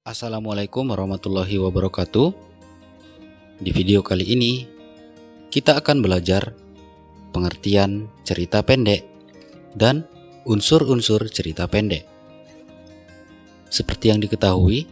Assalamualaikum warahmatullahi wabarakatuh. Di video kali ini kita akan belajar pengertian cerita pendek dan unsur-unsur cerita pendek. Seperti yang diketahui,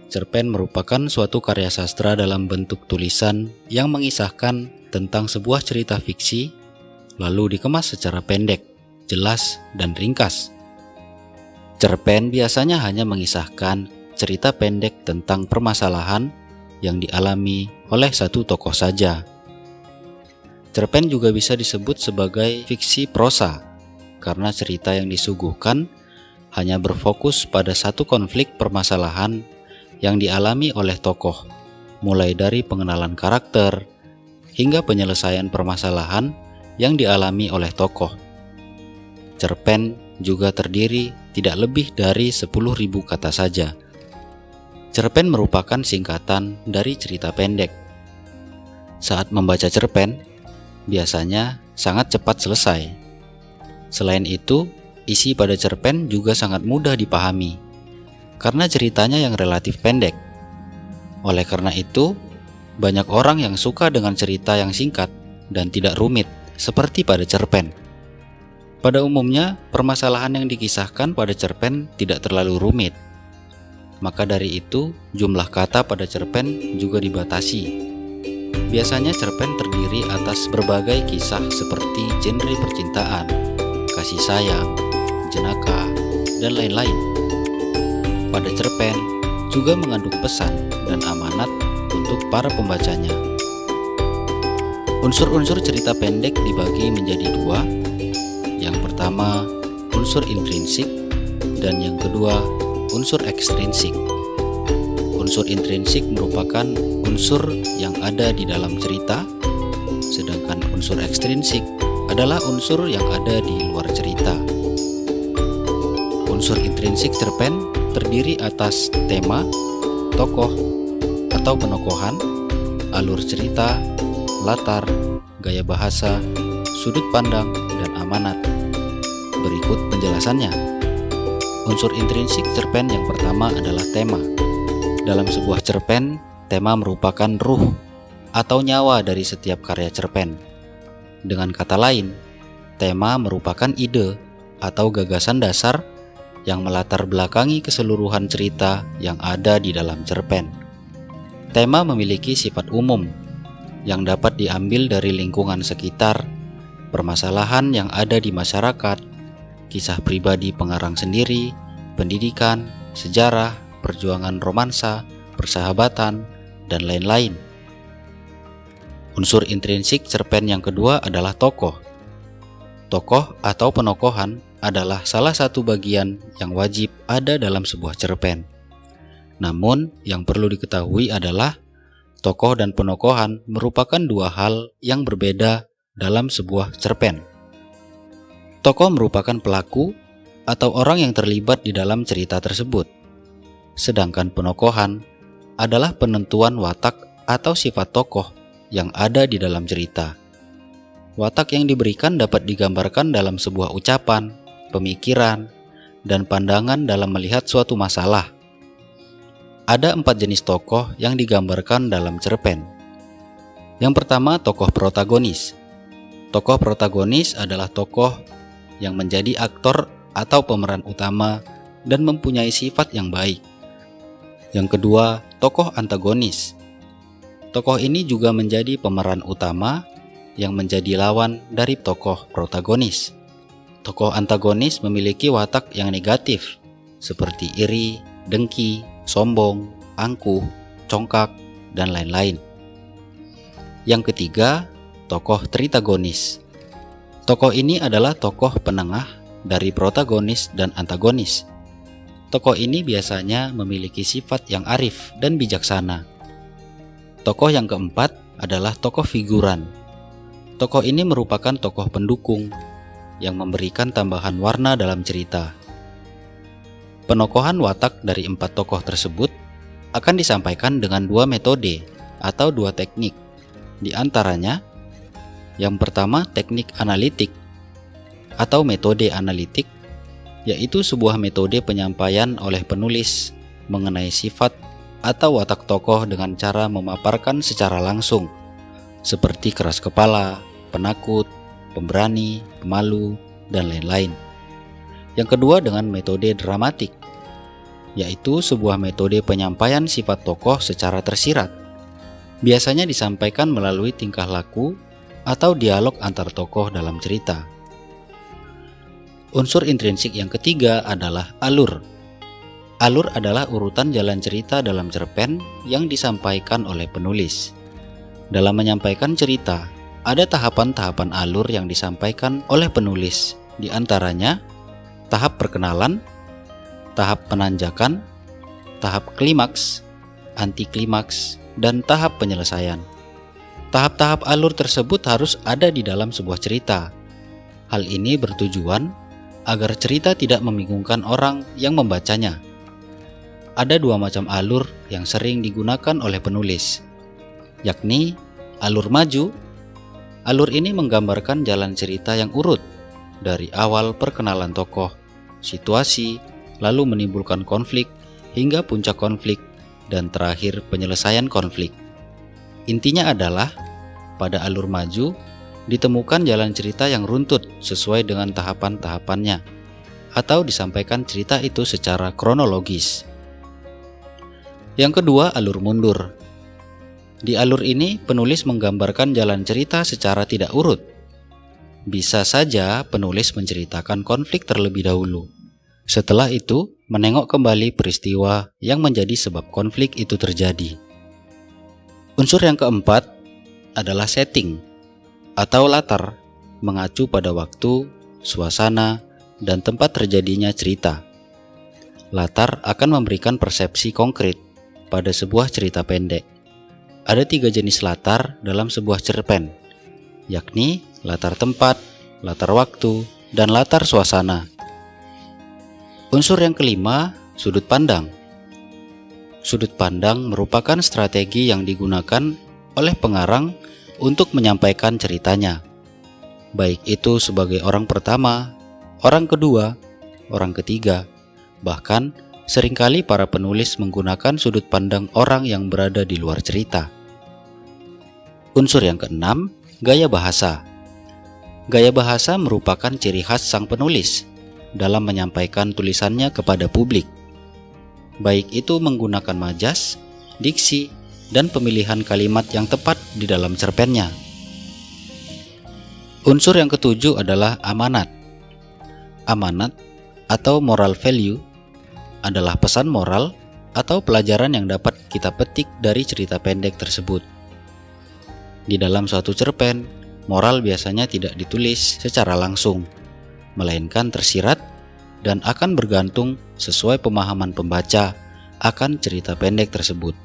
cerpen merupakan suatu karya sastra dalam bentuk tulisan yang mengisahkan tentang sebuah cerita fiksi lalu dikemas secara pendek, jelas, dan ringkas. Cerpen biasanya hanya mengisahkan cerita pendek tentang permasalahan yang dialami oleh satu tokoh saja. Cerpen juga bisa disebut sebagai fiksi prosa karena cerita yang disuguhkan hanya berfokus pada satu konflik permasalahan yang dialami oleh tokoh, mulai dari pengenalan karakter hingga penyelesaian permasalahan yang dialami oleh tokoh. Cerpen juga terdiri tidak lebih dari 10.000 kata saja. Cerpen merupakan singkatan dari cerita pendek. Saat membaca cerpen, biasanya sangat cepat selesai. Selain itu, isi pada cerpen juga sangat mudah dipahami, karena ceritanya yang relatif pendek. Oleh karena itu, banyak orang yang suka dengan cerita yang singkat dan tidak rumit, seperti pada cerpen. Pada umumnya, permasalahan yang dikisahkan pada cerpen tidak terlalu rumit. Maka dari itu, jumlah kata pada cerpen juga dibatasi. Biasanya cerpen terdiri atas berbagai kisah seperti genre percintaan, kasih sayang, jenaka, dan lain-lain. Pada cerpen juga mengandung pesan dan amanat untuk para pembacanya. Unsur-unsur cerita pendek dibagi menjadi dua. Yang pertama, unsur intrinsik, dan yang kedua, unsur ekstrinsik. Unsur intrinsik merupakan unsur yang ada di dalam cerita, sedangkan unsur ekstrinsik adalah unsur yang ada di luar cerita. Unsur intrinsik cerpen terdiri atas tema, tokoh atau penokohan, alur cerita, latar, gaya bahasa, sudut pandang, dan amanat. Berikut penjelasannya. Unsur intrinsik cerpen yang pertama adalah tema. Dalam sebuah cerpen, tema merupakan ruh atau nyawa dari setiap karya cerpen. Dengan kata lain, tema merupakan ide atau gagasan dasar yang melatar belakangi keseluruhan cerita yang ada di dalam cerpen. Tema memiliki sifat umum yang dapat diambil dari lingkungan sekitar, permasalahan yang ada di masyarakat, kisah pribadi pengarang sendiri, pendidikan, sejarah, perjuangan romansa, persahabatan, dan lain-lain. Unsur intrinsik cerpen yang kedua adalah tokoh. Tokoh atau penokohan adalah salah satu bagian yang wajib ada dalam sebuah cerpen. Namun, yang perlu diketahui adalah tokoh dan penokohan merupakan dua hal yang berbeda dalam sebuah cerpen. Tokoh merupakan pelaku atau orang yang terlibat di dalam cerita tersebut. Sedangkan penokohan adalah penentuan watak atau sifat tokoh yang ada di dalam cerita. Watak yang diberikan dapat digambarkan dalam sebuah ucapan, pemikiran, dan pandangan dalam melihat suatu masalah. Ada 4 jenis tokoh yang digambarkan dalam cerpen. Yang pertama, tokoh protagonis. Tokoh protagonis adalah tokoh yang menjadi aktor atau pemeran utama dan mempunyai sifat yang baik. Yang kedua, tokoh antagonis. Tokoh ini juga menjadi pemeran utama yang menjadi lawan dari tokoh protagonis. Tokoh antagonis memiliki watak yang negatif, seperti iri, dengki, sombong, angkuh, congkak, dan lain-lain. Yang ketiga, tokoh tritagonis. Tokoh ini adalah tokoh penengah dari protagonis dan antagonis. Tokoh ini biasanya memiliki sifat yang arif dan bijaksana. Tokoh yang keempat adalah tokoh figuran. Tokoh ini merupakan tokoh pendukung yang memberikan tambahan warna dalam cerita. Penokohan watak dari 4 tokoh tersebut akan disampaikan dengan 2 metode atau 2 teknik. Di antaranya, yang pertama, teknik analitik atau metode analitik, yaitu sebuah metode penyampaian oleh penulis mengenai sifat atau watak tokoh dengan cara memaparkan secara langsung, seperti keras kepala, penakut, pemberani, pemalu, dan lain-lain. Yang kedua dengan metode dramatik, yaitu sebuah metode penyampaian sifat tokoh secara tersirat. Biasanya disampaikan melalui tingkah laku atau dialog antar tokoh dalam cerita. Unsur intrinsik yang ketiga adalah alur. Alur adalah urutan jalan cerita dalam cerpen yang disampaikan oleh penulis. Dalam menyampaikan cerita, ada tahapan-tahapan alur yang disampaikan oleh penulis, di antaranya tahap perkenalan, tahap penanjakan, tahap klimaks, anti klimaks, dan tahap penyelesaian. Tahap-tahap alur tersebut harus ada di dalam sebuah cerita. Hal ini bertujuan agar cerita tidak membingungkan orang yang membacanya. Ada dua macam alur yang sering digunakan oleh penulis, yakni alur maju. Alur ini menggambarkan jalan cerita yang urut, dari awal perkenalan tokoh, situasi, lalu menimbulkan konflik, hingga puncak konflik, dan terakhir penyelesaian konflik. Intinya adalah, pada alur maju, ditemukan jalan cerita yang runtut sesuai dengan tahapan-tahapannya, atau disampaikan cerita itu secara kronologis. Yang kedua, alur mundur. Di alur ini, penulis menggambarkan jalan cerita secara tidak urut. Bisa saja penulis menceritakan konflik terlebih dahulu. Setelah itu, menengok kembali peristiwa yang menjadi sebab konflik itu terjadi. Unsur yang keempat adalah setting atau latar, mengacu pada waktu, suasana, dan tempat terjadinya cerita. Latar akan memberikan persepsi konkret pada sebuah cerita pendek. Ada 3 jenis latar dalam sebuah cerpen, yakni latar tempat, latar waktu, dan latar suasana. Unsur yang kelima, sudut pandang. Sudut pandang merupakan strategi yang digunakan oleh pengarang untuk menyampaikan ceritanya, baik itu sebagai orang pertama, orang kedua, orang ketiga, bahkan seringkali para penulis menggunakan sudut pandang orang yang berada di luar cerita. Unsur yang keenam, gaya bahasa. Gaya bahasa merupakan ciri khas sang penulis dalam menyampaikan tulisannya kepada publik, baik itu menggunakan majas, diksi, dan pemilihan kalimat yang tepat di dalam cerpennya. Unsur yang ketujuh adalah amanat. Amanat atau moral value adalah pesan moral atau pelajaran yang dapat kita petik dari cerita pendek tersebut. Di dalam suatu cerpen, moral biasanya tidak ditulis secara langsung, melainkan tersirat dan akan bergantung sesuai pemahaman pembaca akan cerita pendek tersebut.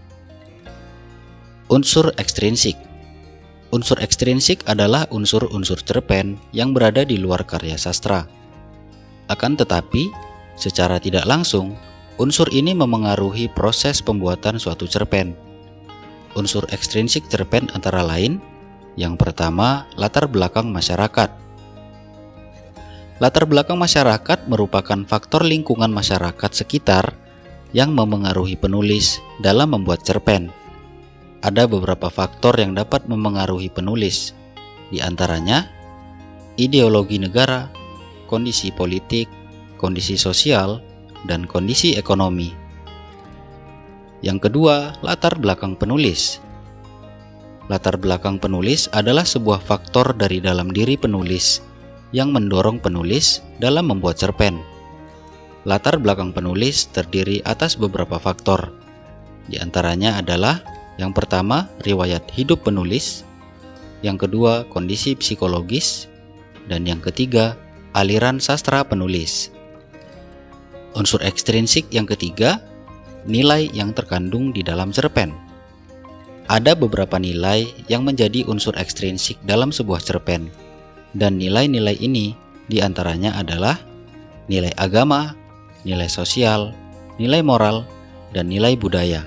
Unsur ekstrinsik. Unsur ekstrinsik adalah unsur-unsur cerpen yang berada di luar karya sastra. Akan tetapi, secara tidak langsung, unsur ini memengaruhi proses pembuatan suatu cerpen. Unsur ekstrinsik cerpen antara lain, yang pertama, latar belakang masyarakat. Latar belakang masyarakat merupakan faktor lingkungan masyarakat sekitar yang memengaruhi penulis dalam membuat cerpen. Ada beberapa faktor yang dapat memengaruhi penulis, di antaranya ideologi negara, kondisi politik, kondisi sosial, dan kondisi ekonomi. Yang kedua, latar belakang penulis. Latar belakang penulis adalah sebuah faktor dari dalam diri penulis yang mendorong penulis dalam membuat cerpen. Latar belakang penulis terdiri atas beberapa faktor. Di antaranya adalah yang pertama, riwayat hidup penulis, yang kedua, kondisi psikologis, dan yang ketiga, aliran sastra penulis. Unsur ekstrinsik yang ketiga, nilai yang terkandung di dalam cerpen. Ada beberapa nilai yang menjadi unsur ekstrinsik dalam sebuah cerpen, dan nilai-nilai ini diantaranya adalah nilai agama, nilai sosial, nilai moral, dan nilai budaya.